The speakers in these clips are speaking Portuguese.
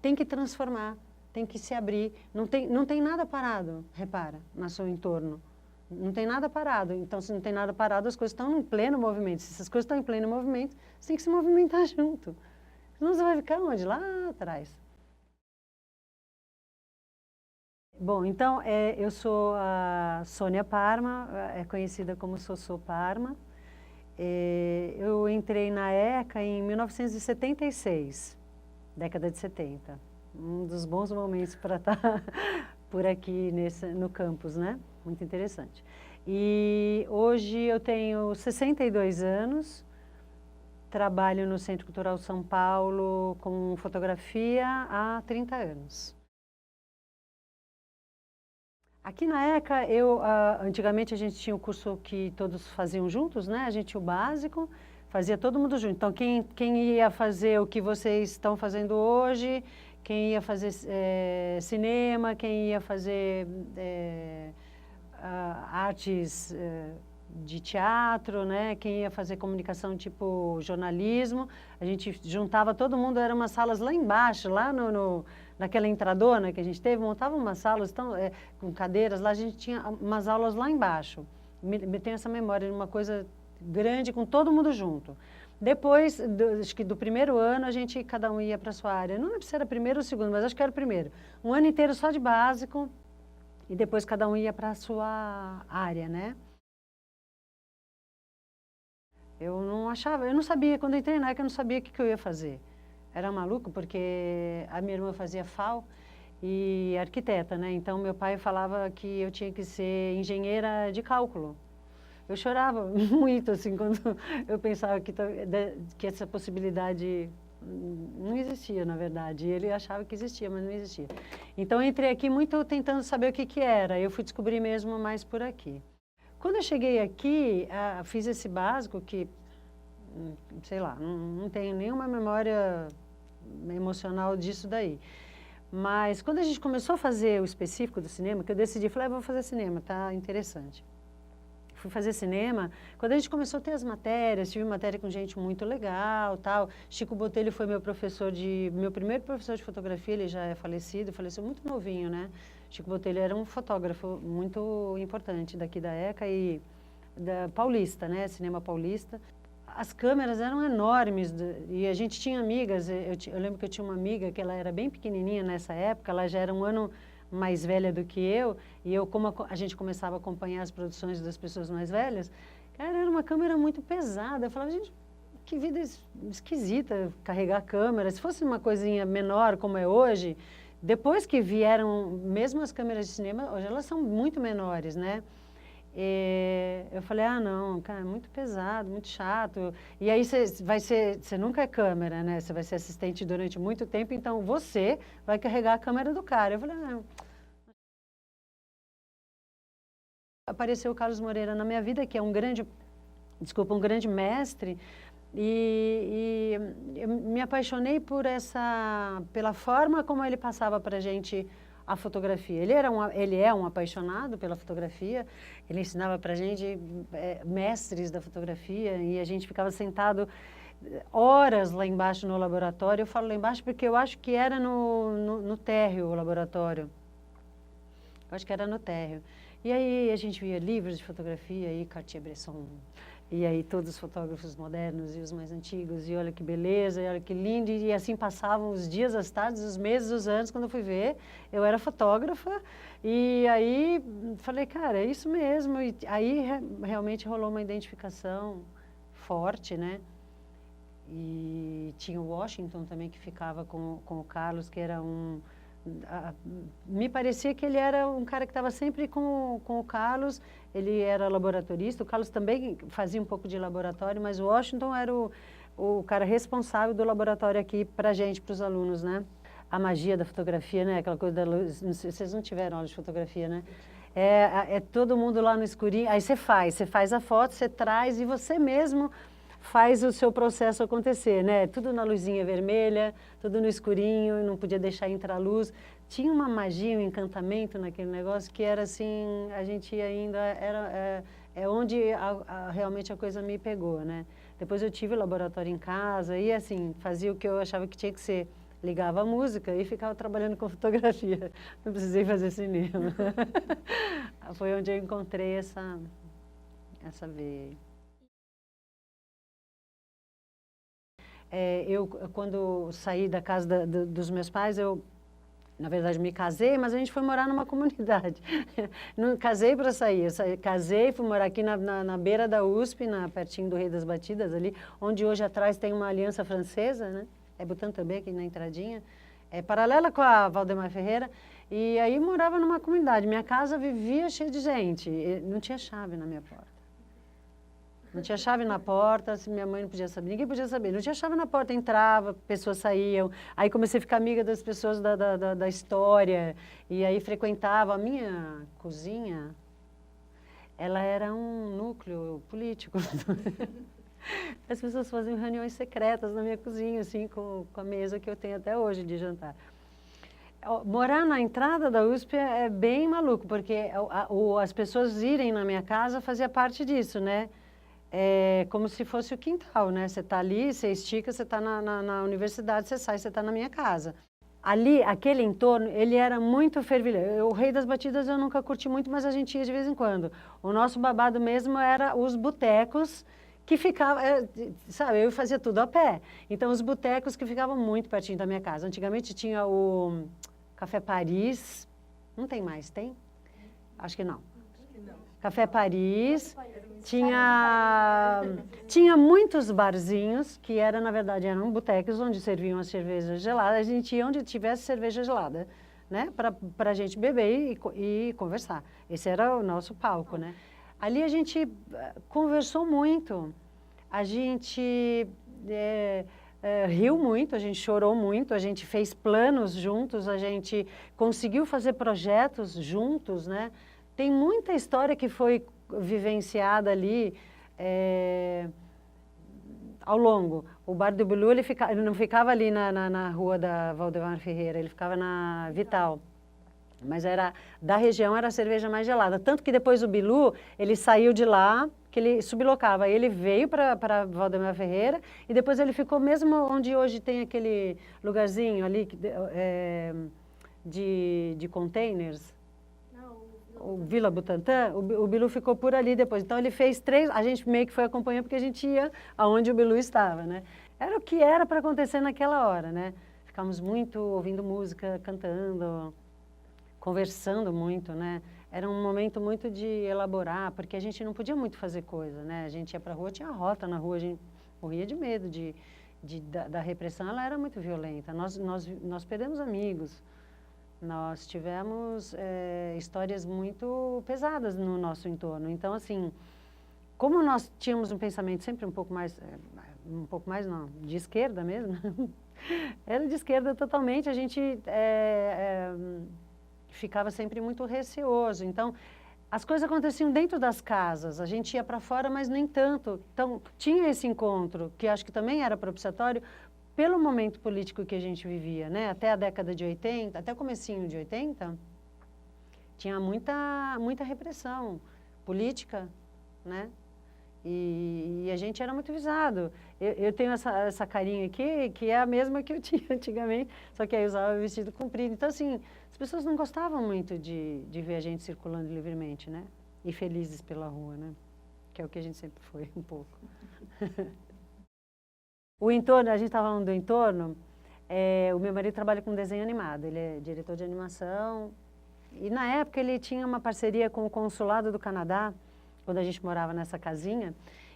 tem que transformar, tem que se abrir. Não tem nada parado, repara, no seu entorno. Não tem nada parado. Então, se não tem nada parado, as coisas estão em pleno movimento. Se essas coisas estão em pleno movimento, você tem que se movimentar junto. Senão você vai ficar onde? Lá atrás. Bom, então, eu sou a Sônia Parma, conhecida como Sossô Parma. Eu entrei na ECA em 1976, década de 70. Um dos bons momentos para estar por aqui no campus, né? Muito interessante. E hoje eu tenho 62 anos, trabalho no Centro Cultural São Paulo com fotografia há 30 anos. Aqui na ECA, antigamente a gente tinha o curso que todos faziam juntos, né? A gente tinha o básico, fazia todo mundo junto. Então, quem ia fazer o que vocês estão fazendo hoje, quem ia fazer cinema, quem ia fazer artes de teatro, né? Quem ia fazer comunicação tipo jornalismo, a gente juntava todo mundo, eram umas salas lá embaixo, lá naquela entradona que a gente teve, montava umas salas com cadeiras, lá a gente tinha umas aulas lá embaixo. Me tenho essa memória de uma coisa grande com todo mundo junto. Depois, acho que do primeiro ano, cada um ia para a sua área. Não lembro se era primeiro ou segundo, mas acho que era o primeiro. Um ano inteiro só de básico e depois cada um ia para a sua área, né? Eu não sabia, quando eu entrei na ECA, eu não sabia o que eu ia fazer. Era maluco, porque a minha irmã fazia FAO e arquiteta, né? Então, meu pai falava que eu tinha que ser engenheira de cálculo. Eu chorava muito, assim, quando eu pensava que essa possibilidade não existia, na verdade. E ele achava que existia, mas não existia. Então, eu entrei aqui muito tentando saber o que era. Eu fui descobrir mesmo mais por aqui. Quando eu cheguei aqui, fiz esse básico que, sei lá, não tenho nenhuma memória emocional disso daí. Mas quando a gente começou a fazer o específico do cinema, que eu decidi, falei, vou fazer cinema, tá interessante. Fui fazer cinema, quando a gente começou a ter as matérias, tive matéria com gente muito legal, tal. Chico Botelho foi meu primeiro professor de fotografia, ele já é faleceu muito novinho, né? Chico Botelho era um fotógrafo muito importante daqui da ECA e da Paulista, né? Cinema Paulista. As câmeras eram enormes e a gente tinha amigas, eu lembro que eu tinha uma amiga que ela era bem pequenininha nessa época, ela já era um ano mais velha do que eu, e como a gente começava a acompanhar as produções das pessoas mais velhas, cara, era uma câmera muito pesada. Eu falava, gente, que vida esquisita carregar a câmera. Se fosse uma coisinha menor como é hoje, depois que vieram, mesmo as câmeras de cinema, hoje elas são muito menores, né? Eu falei, não, cara, é muito pesado, muito chato. E aí você nunca é câmera, né? Você vai ser assistente durante muito tempo, então você vai carregar a câmera do cara. Eu falei, Apareceu o Carlos Moreira na minha vida, que é um grande mestre, e eu me apaixonei pela forma como ele passava para a gente a fotografia. Ele é um apaixonado pela fotografia, ele ensinava para a gente mestres da fotografia e a gente ficava sentado horas lá embaixo no laboratório. Eu falo lá embaixo porque eu acho que era no térreo o laboratório. Eu acho que era no térreo. E aí a gente via livros de fotografia, aí Cartier-Bresson, e aí todos os fotógrafos modernos e os mais antigos, e olha que beleza, e olha que lindo, e assim passavam os dias, as tardes, os meses, os anos. Quando eu fui ver, eu era fotógrafa, e aí falei, cara, é isso mesmo. E aí realmente rolou uma identificação forte, né? E tinha o Washington também, que ficava com o Carlos, que era me parecia que ele era um cara que estava sempre com o Carlos. Ele era laboratorista, o Carlos também fazia um pouco de laboratório, mas o Washington era o cara responsável do laboratório aqui para a gente, para os alunos, né? A magia da fotografia, né? Aquela coisa da luz, vocês não tiveram aula de fotografia, né? É todo mundo lá no escurinho, aí você faz a foto, você traz e você mesmo faz o seu processo acontecer, né? Tudo na luzinha vermelha, tudo no escurinho, não podia deixar entrar luz. Tinha uma magia, um encantamento naquele negócio que era assim, a gente ainda onde realmente a coisa me pegou, né? Depois eu tive laboratório em casa e assim, fazia o que eu achava que tinha que ser ligava a música e ficava trabalhando com fotografia. Não precisei fazer cinema. Foi onde eu encontrei essa veia. Eu, quando saí da casa dos meus pais, eu, na verdade, me casei, mas a gente foi morar numa comunidade. Não casei para sair, casei, fui morar aqui na beira da USP, pertinho do Rei das Batidas, ali, onde hoje atrás tem uma aliança francesa, né? É Butantã também, aqui na entradinha. É paralela com a Valdemar Ferreira. E aí morava numa comunidade. Minha casa vivia cheia de gente. Não tinha chave na minha porta. Não tinha chave na porta, minha mãe não podia saber, ninguém podia saber. Não tinha chave na porta, entrava, pessoas saíam. Aí comecei a ficar amiga das pessoas da história. E aí frequentava. A minha cozinha, ela era um núcleo político. As pessoas faziam reuniões secretas na minha cozinha, assim, com a mesa que eu tenho até hoje de jantar. Morar na entrada da USP é bem maluco, porque as pessoas irem na minha casa fazia parte disso, né? É como se fosse o quintal, né? Você está ali, você estica, você está na universidade, você sai, você está na minha casa. Ali, aquele entorno, ele era muito fervilhante. O Rei das Batidas eu nunca curti muito, mas a gente ia de vez em quando. O nosso babado mesmo era os botecos, que ficava, sabe, eu fazia tudo a pé. Então, os botecos que ficavam muito pertinho da minha casa. Antigamente tinha o Café Paris, não tem mais, tem? Acho que não. Café Paris, tinha muitos barzinhos, que na verdade, eram botecos onde serviam as cervejas geladas. A gente ia onde tivesse cerveja gelada, né, para a gente beber e conversar. Esse era o nosso palco, né? Ali a gente conversou muito, a gente riu muito, a gente chorou muito, a gente fez planos juntos, a gente conseguiu fazer projetos juntos, né? Tem muita história que foi vivenciada ali ao longo. O Bar do Bilu, ele não ficava ali na rua da Valdemar Ferreira, ele ficava na Vital. Mas da região era a cerveja mais gelada. Tanto que depois o Bilu, ele saiu de lá, que ele sublocava. Ele veio para Valdemar Ferreira e depois ele ficou mesmo onde hoje tem aquele lugarzinho ali de containers. O Vila Butantã, o Bilu ficou por ali depois. Então ele fez 3, a gente meio que foi acompanhando porque a gente ia aonde o Bilu estava, né? Era o que era para acontecer naquela hora, né? Ficávamos muito ouvindo música, cantando, conversando muito, né? Era um momento muito de elaborar, porque a gente não podia muito fazer coisa, né? A gente ia para a rua, tinha rota na rua, a gente morria de medo da repressão, ela era muito violenta. Nós perdemos amigos, nós tivemos histórias muito pesadas no nosso entorno. Então, assim, como nós tínhamos um pensamento sempre um pouco mais não, de esquerda mesmo, era de esquerda totalmente, a gente ficava sempre muito receoso. Então, as coisas aconteciam dentro das casas, a gente ia para fora, mas nem tanto. Então, tinha esse encontro, que acho que também era propiciatório, pelo momento político que a gente vivia, né? Até a década de 80, até o comecinho de 80, tinha muita repressão política, né? E a gente era muito visado. Eu tenho essa carinha aqui, que é a mesma que eu tinha antigamente, só que aí eu usava vestido comprido. Então, assim, as pessoas não gostavam muito de ver a gente circulando livremente, né? E felizes pela rua, né? Que é o que a gente sempre foi, um pouco. O entorno, a gente estava falando do entorno, o meu marido trabalha com desenho animado, ele é diretor de animação. E na época ele tinha uma parceria com o Consulado do Canadá, quando a gente morava nessa casinha.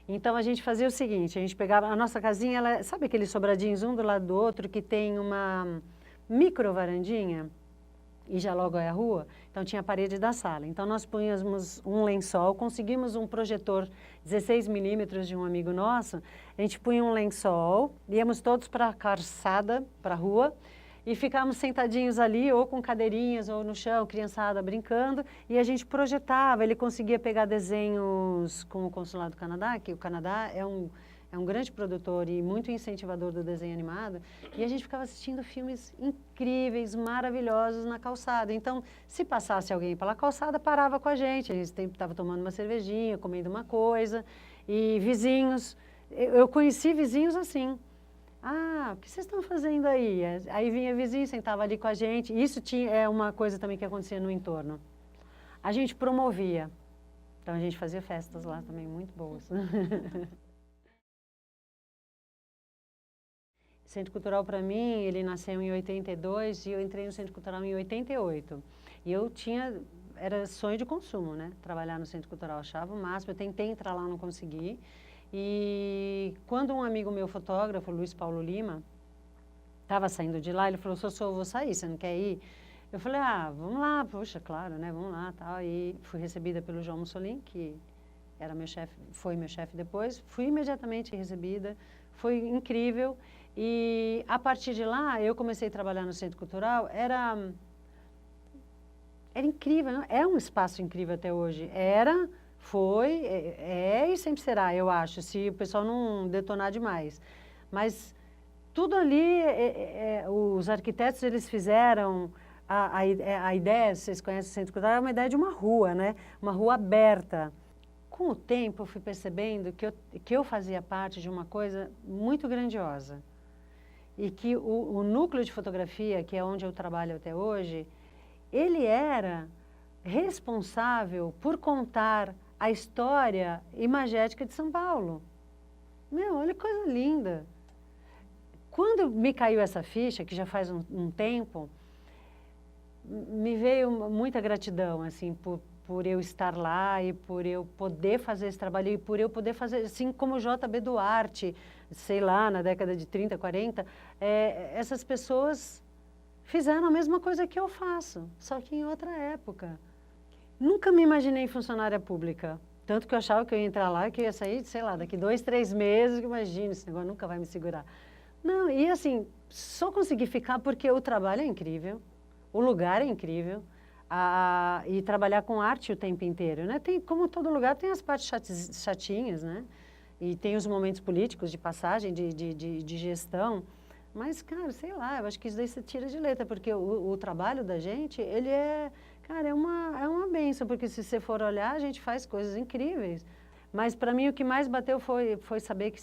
Então a gente fazia o seguinte, a gente pegava, a nossa casinha, sabe aqueles sobradinhos um do lado do outro, que tem uma micro varandinha? E já logo é a rua, então tinha a parede da sala. Então nós punhamos um lençol, conseguimos um projetor 16 milímetros de um amigo nosso, a gente punha um lençol, íamos todos para a calçada, para a rua, e ficávamos sentadinhos ali, ou com cadeirinhas, ou no chão, criançada brincando, e a gente projetava, ele conseguia pegar desenhos com o Consulado do Canadá, que o Canadá é um grande produtor e muito incentivador do desenho animado, e a gente ficava assistindo filmes incríveis, maravilhosos na calçada. Então, se passasse alguém pela calçada, parava com a gente estava tomando uma cervejinha, comendo uma coisa, e vizinhos, eu conheci vizinhos assim, Ah, o que vocês estão fazendo aí? Aí vinha vizinho, sentava ali com a gente. Isso é uma coisa também que acontecia no entorno. A gente promovia. Então a gente fazia festas lá também muito boas. Centro Cultural, para mim, ele nasceu em 82 e eu entrei no Centro Cultural em 88. E eu tinha, era sonho de consumo, né? Trabalhar no Centro Cultural, achava o máximo. Eu tentei entrar lá, não consegui. E quando um amigo meu, fotógrafo, Luiz Paulo Lima, estava saindo de lá, ele falou, Sossô, eu vou sair, você não quer ir? Eu falei, ah, vamos lá, poxa, claro, né? Vamos lá, tal. E fui recebida pelo João Mussolini, que era meu chefe, foi meu chefe depois. Fui imediatamente recebida, foi incrível. E a partir de lá, eu comecei a trabalhar no Centro Cultural, era incrível, não? É um espaço incrível até hoje. Era, foi, e sempre será, eu acho, se o pessoal não detonar demais. Mas tudo ali, os arquitetos, eles fizeram, a ideia, vocês conhecem o Centro Cultural, é uma ideia de uma rua, né? Uma rua aberta. Com o tempo, eu fui percebendo que eu fazia parte de uma coisa muito grandiosa. E que o núcleo de fotografia, que é onde eu trabalho até hoje, ele era responsável por contar a história imagética de São Paulo. Meu, olha que coisa linda. Quando me caiu essa ficha, que já faz um tempo, me veio muita gratidão, assim, por eu estar lá e por eu poder fazer esse trabalho e por eu poder fazer, assim como o J.B. Duarte, sei lá, na década de 30, 40, essas pessoas fizeram a mesma coisa que eu faço, só que em outra época. Nunca me imaginei funcionária pública, tanto que eu achava que eu ia entrar lá e que eu ia sair, sei lá, daqui 2, 3 meses, que imagina, esse negócio nunca vai me segurar. Não, e assim, só consegui ficar porque o trabalho é incrível, o lugar é incrível, e trabalhar com arte o tempo inteiro, né? Tem, como todo lugar, tem as partes chatinhas, né? E tem os momentos políticos de passagem, de gestão, mas, cara, sei lá, eu acho que isso daí você tira de letra, porque o trabalho da gente, ele é, cara, é uma bênção, porque se você for olhar, a gente faz coisas incríveis. Mas para mim o que mais bateu foi saber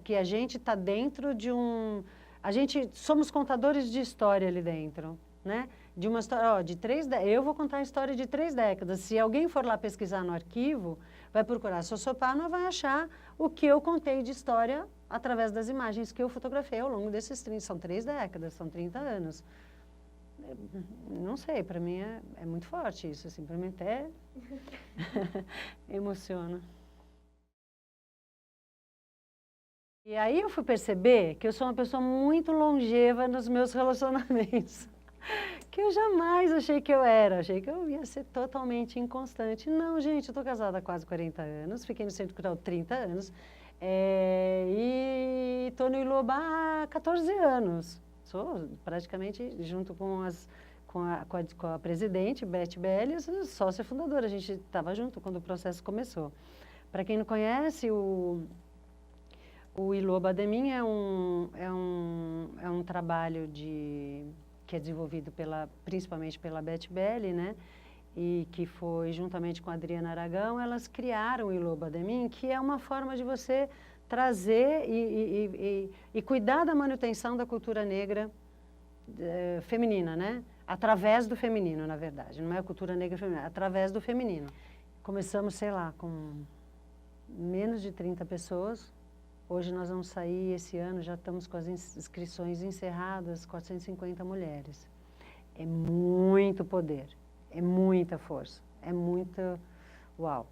que a gente está dentro de a gente somos contadores de história ali dentro, né? De uma história, ó, eu vou contar a história de 3 décadas. Se alguém for lá pesquisar no arquivo, vai procurar Sossopano, vai achar o que eu contei de história através das imagens que eu fotografei ao longo desses 30, são 3 décadas, são 30 anos. Não sei, para mim é muito forte isso, assim, para mim até emociona. E aí eu fui perceber que eu sou uma pessoa muito longeva nos meus relacionamentos. Que eu jamais achei que eu era. Achei que eu ia ser totalmente inconstante. Não, gente, eu estou casada há quase 40 anos, fiquei no Centro Cultural 30 anos, e estou no Iloba há 14 anos. Sou praticamente, junto com a presidente, Beth Belli, sócia fundadora. A gente estava junto quando o processo começou. Para quem não conhece, o Iloba de Mim é um trabalho que é desenvolvido principalmente pela Beth Belli, né? E que foi, juntamente com a Adriana Aragão, elas criaram o Iloba de Mim, que é uma forma de você trazer e cuidar da manutenção da cultura negra feminina, né? Através do feminino, na verdade. Não é a cultura negra feminina, é através do feminino. Começamos, sei lá, com menos de 30 pessoas. Hoje nós vamos sair, esse ano já estamos com as inscrições encerradas, 450 mulheres. É muito poder, é muita força, é muita... Uau!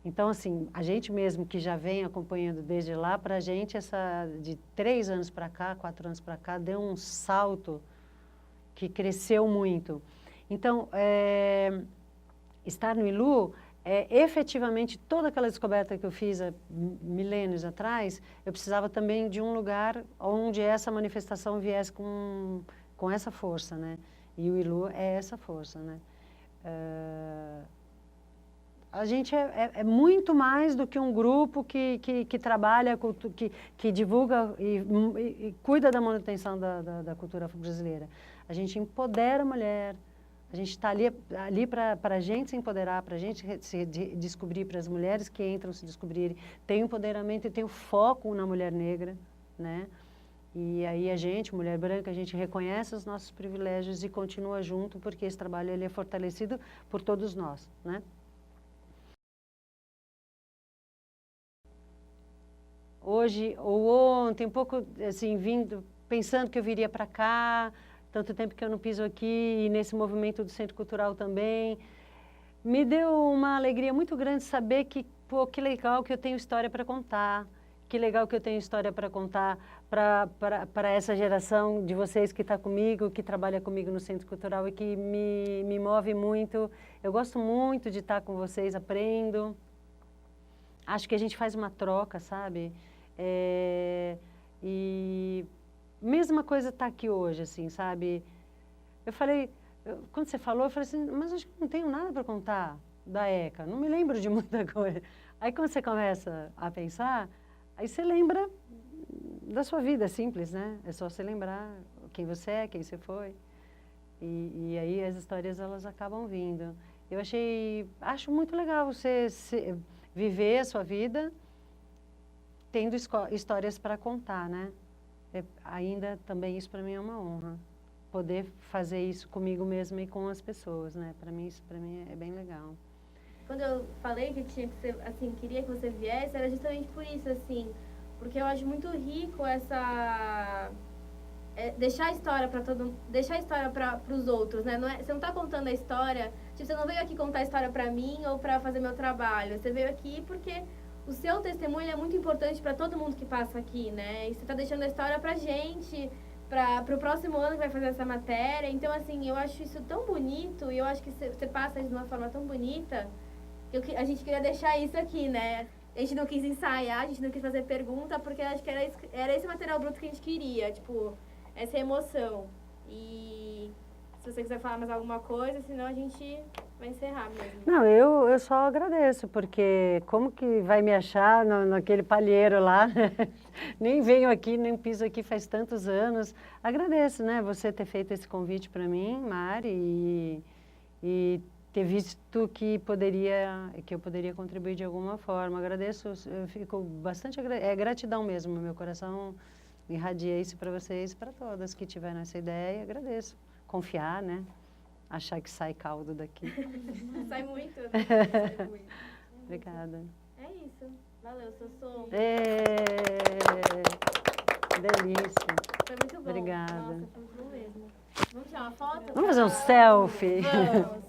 Então, assim, a gente mesmo que já vem acompanhando desde lá, para a gente, de 3 anos para cá, 4 anos para cá, deu um salto que cresceu muito. Então, estar no ILU... efetivamente, toda aquela descoberta que eu fiz há milênios atrás, eu precisava também de um lugar onde essa manifestação viesse com essa força, né? E o ILU é essa força, né? A gente é muito mais do que um grupo que trabalha, que divulga e cuida da manutenção da cultura brasileira. A gente empodera a mulher. A gente está ali para a gente se empoderar, para a gente se descobrir, para as mulheres que entram se descobrirem. Tem o empoderamento e tem o foco na mulher negra, né? E aí a gente, mulher branca, a gente reconhece os nossos privilégios e continua junto, porque esse trabalho ele é fortalecido por todos nós, né? Hoje ou ontem, um pouco assim, vindo, pensando que eu viria para cá, tanto tempo que eu não piso aqui, e nesse movimento do Centro Cultural também, me deu uma alegria muito grande saber que, pô, que legal que eu tenho história para contar, que legal que eu tenho história para contar para essa geração de vocês que está comigo, que trabalha comigo no Centro Cultural e que me move muito. Eu gosto muito de estar com vocês, aprendo. Acho que a gente faz uma troca, sabe? E mesma coisa está aqui hoje, assim, sabe? Eu falei, quando você falou, eu falei assim, mas acho que não tenho nada para contar da ECA, não me lembro de muita coisa. Aí quando você começa a pensar, aí você lembra da sua vida, simples, né? É só você lembrar quem você é, quem você foi. E aí as histórias, elas acabam vindo. Eu acho muito legal você viver a sua vida tendo histórias para contar, né? Ainda também isso para mim é uma honra. Poder fazer isso comigo mesma e com as pessoas, né? Para mim, isso para mim é bem legal. Quando eu falei que tinha que ser, assim, queria que você viesse, era justamente por isso, assim, porque eu acho muito rico essa deixar a história para os outros, né? Não é, você não está contando a história, tipo, você não veio aqui contar a história para mim ou para fazer meu trabalho. Você veio aqui porque o seu testemunho é muito importante para todo mundo que passa aqui, né? E você está deixando a história para gente, para o próximo ano que vai fazer essa matéria. Então, assim, eu acho isso tão bonito e eu acho que você passa de uma forma tão bonita que a gente queria deixar isso aqui, né? A gente não quis ensaiar, a gente não quis fazer pergunta, porque acho que era esse material bruto que a gente queria, tipo, essa emoção. E se você quiser falar mais alguma coisa, senão a gente vai encerrar mesmo. Não, eu só agradeço, porque como que vai me achar naquele palheiro lá, né? Nem venho aqui, nem piso aqui faz tantos anos. Agradeço, né, você ter feito esse convite para mim, Mari, e ter visto que eu poderia contribuir de alguma forma. Agradeço, eu fico bastante gratidão mesmo, meu coração irradia isso para vocês e para todas que tiveram essa ideia. Agradeço. Confiar, né? Achar que sai caldo daqui. Sai muito. Sai muito. Obrigada. É isso. Valeu, Sossô. Delícia. Foi muito bom. Obrigada. Nossa, foi muito bom mesmo. Vamos tirar uma foto? Vamos fazer um selfie? Vamos.